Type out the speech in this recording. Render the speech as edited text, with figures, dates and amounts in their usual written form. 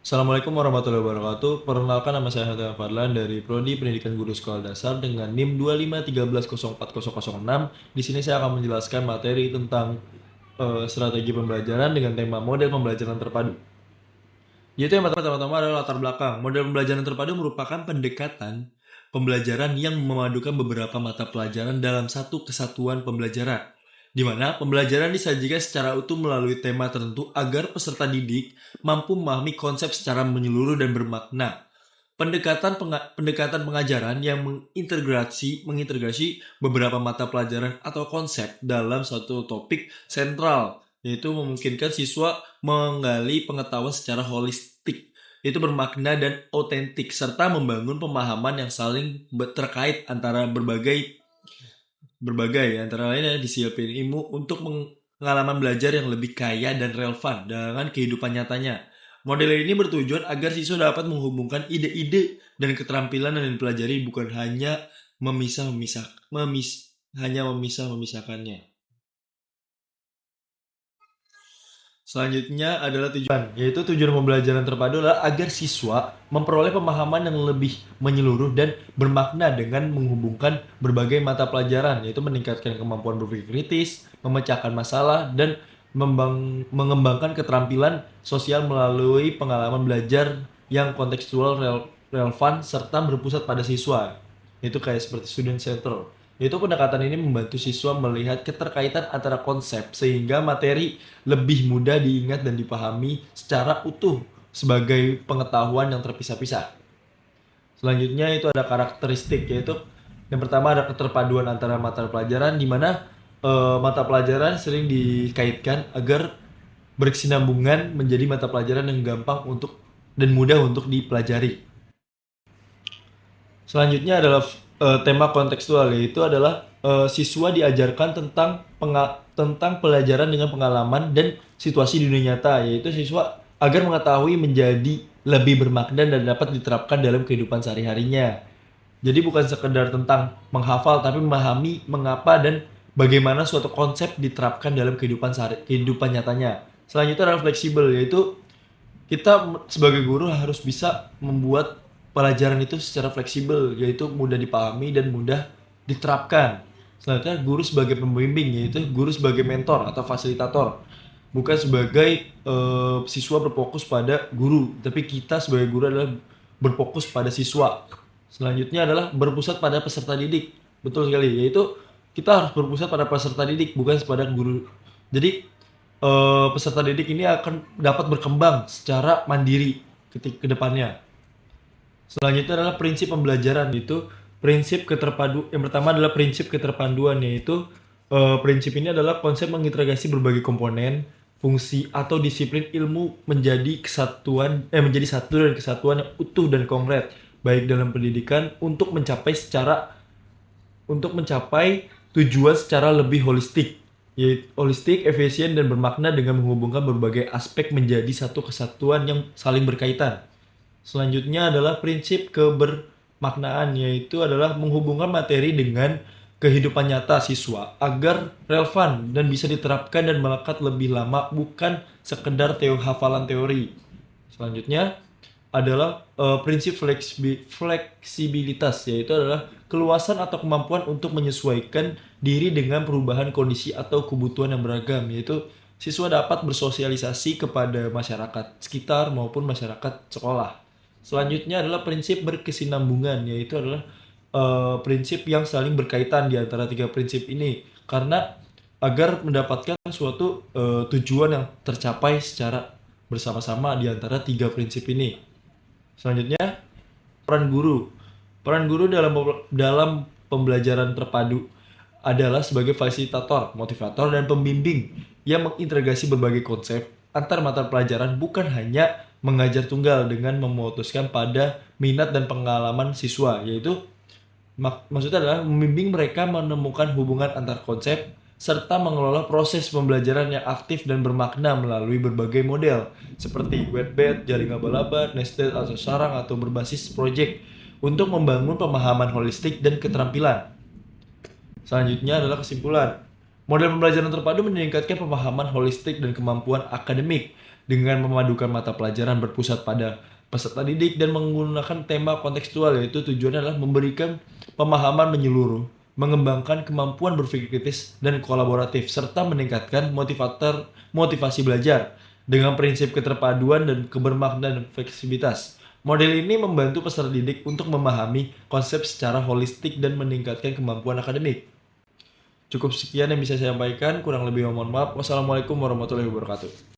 Assalamualaikum warahmatullahi wabarakatuh. Perkenalkan nama saya Hatta Fadlan dari Prodi Pendidikan Guru Sekolah Dasar dengan NIM 251304006. Di sini saya akan menjelaskan materi tentang strategi pembelajaran dengan tema model pembelajaran terpadu. Yaitu yang pertama-tama adalah latar belakang. Model pembelajaran terpadu merupakan pendekatan pembelajaran yang memadukan beberapa mata pelajaran dalam satu kesatuan pembelajaran, di mana pembelajaran disajikan secara utuh melalui tema tertentu agar peserta didik mampu memahami konsep secara menyeluruh dan bermakna. Pendekatan pengajaran yang mengintegrasi beberapa mata pelajaran atau konsep dalam satu topik sentral, yaitu memungkinkan siswa menggali pengetahuan secara holistik, yaitu bermakna dan otentik, serta membangun pemahaman yang saling terkait antara berbagai antara lainnya disiplin ilmu untuk pengalaman belajar yang lebih kaya dan relevan dengan kehidupan nyatanya. Model ini bertujuan agar siswa dapat menghubungkan ide-ide dan keterampilan yang dipelajari, bukan hanya memisahkannya. Selanjutnya adalah tujuan, yaitu tujuan pembelajaran terpadu adalah agar siswa memperoleh pemahaman yang lebih menyeluruh dan bermakna dengan menghubungkan berbagai mata pelajaran, yaitu meningkatkan kemampuan berpikir kritis, memecahkan masalah, dan mengembangkan keterampilan sosial melalui pengalaman belajar yang kontekstual, relevan, serta berpusat pada siswa. Itu kayak seperti student center. Itu pendekatan ini membantu siswa melihat keterkaitan antara konsep sehingga materi lebih mudah diingat dan dipahami secara utuh sebagai pengetahuan yang terpisah-pisah. Selanjutnya itu ada karakteristik, yaitu yang pertama ada keterpaduan antara mata pelajaran, di mana mata pelajaran sering dikaitkan agar berkesinambungan menjadi mata pelajaran yang gampang untuk dan mudah untuk dipelajari. Selanjutnya adalah tema kontekstual, yaitu adalah siswa diajarkan tentang pelajaran dengan pengalaman dan situasi dunia nyata, yaitu siswa agar mengetahui menjadi lebih bermakna dan dapat diterapkan dalam kehidupan sehari-harinya. Jadi bukan sekedar tentang menghafal, tapi memahami mengapa dan bagaimana suatu konsep diterapkan dalam kehidupan nyatanya. Selanjutnya adalah fleksibel, yaitu kita sebagai guru harus bisa membuat pelajaran itu secara fleksibel, yaitu mudah dipahami dan mudah diterapkan. Selanjutnya guru sebagai pembimbing, yaitu guru sebagai mentor atau fasilitator, bukan sebagai siswa berfokus pada guru, tapi kita sebagai guru adalah berfokus pada siswa. Selanjutnya adalah berpusat pada peserta didik, betul sekali, yaitu kita harus berpusat pada peserta didik bukan pada guru. Jadi peserta didik ini akan dapat berkembang secara mandiri ke depannya. Selanjutnya adalah prinsip pembelajaran, itu prinsip keterpadu. Yang pertama adalah prinsip keterpaduan, yaitu prinsip ini adalah konsep mengintegrasi berbagai komponen, fungsi atau disiplin ilmu menjadi satu dan kesatuan yang utuh dan konkret, baik dalam pendidikan untuk mencapai tujuan secara lebih holistik, yaitu holistik, efisien, dan bermakna dengan menghubungkan berbagai aspek menjadi satu kesatuan yang saling berkaitan. Selanjutnya adalah prinsip kebermaknaan, yaitu adalah menghubungkan materi dengan kehidupan nyata siswa agar relevan dan bisa diterapkan dan melekat lebih lama, bukan sekedar hafalan teori. Selanjutnya adalah prinsip fleksibilitas, yaitu adalah keluasan atau kemampuan untuk menyesuaikan diri dengan perubahan kondisi atau kebutuhan yang beragam, yaitu siswa dapat bersosialisasi kepada masyarakat sekitar maupun masyarakat sekolah. Selanjutnya adalah prinsip berkesinambungan, yaitu adalah prinsip yang saling berkaitan di antara tiga prinsip ini, karena agar mendapatkan suatu tujuan yang tercapai secara bersama-sama di antara tiga prinsip ini. Selanjutnya, peran guru. Peran guru dalam pembelajaran terpadu adalah sebagai fasilitator, motivator, dan pembimbing yang mengintegrasi berbagai konsep antar mata pelajaran, bukan hanya mengajar tunggal dengan memutuskan pada minat dan pengalaman siswa, yaitu maksudnya adalah membimbing mereka menemukan hubungan antar konsep serta mengelola proses pembelajaran yang aktif dan bermakna melalui berbagai model seperti wetbed, jaring laba-laba, nested atau sarang, atau berbasis project untuk membangun pemahaman holistik dan keterampilan. Selanjutnya adalah kesimpulan. Model pembelajaran terpadu meningkatkan pemahaman holistik dan kemampuan akademik Dengan memadukan mata pelajaran berpusat pada peserta didik dan menggunakan tema kontekstual, yaitu tujuannya adalah memberikan pemahaman menyeluruh, mengembangkan kemampuan berpikir kritis dan kolaboratif, serta meningkatkan motivasi belajar dengan prinsip keterpaduan dan kebermaknaan dan fleksibilitas. Model ini membantu peserta didik untuk memahami konsep secara holistik dan meningkatkan kemampuan akademik. Cukup sekian yang bisa saya sampaikan, kurang lebih mohon maaf. Wassalamualaikum warahmatullahi wabarakatuh.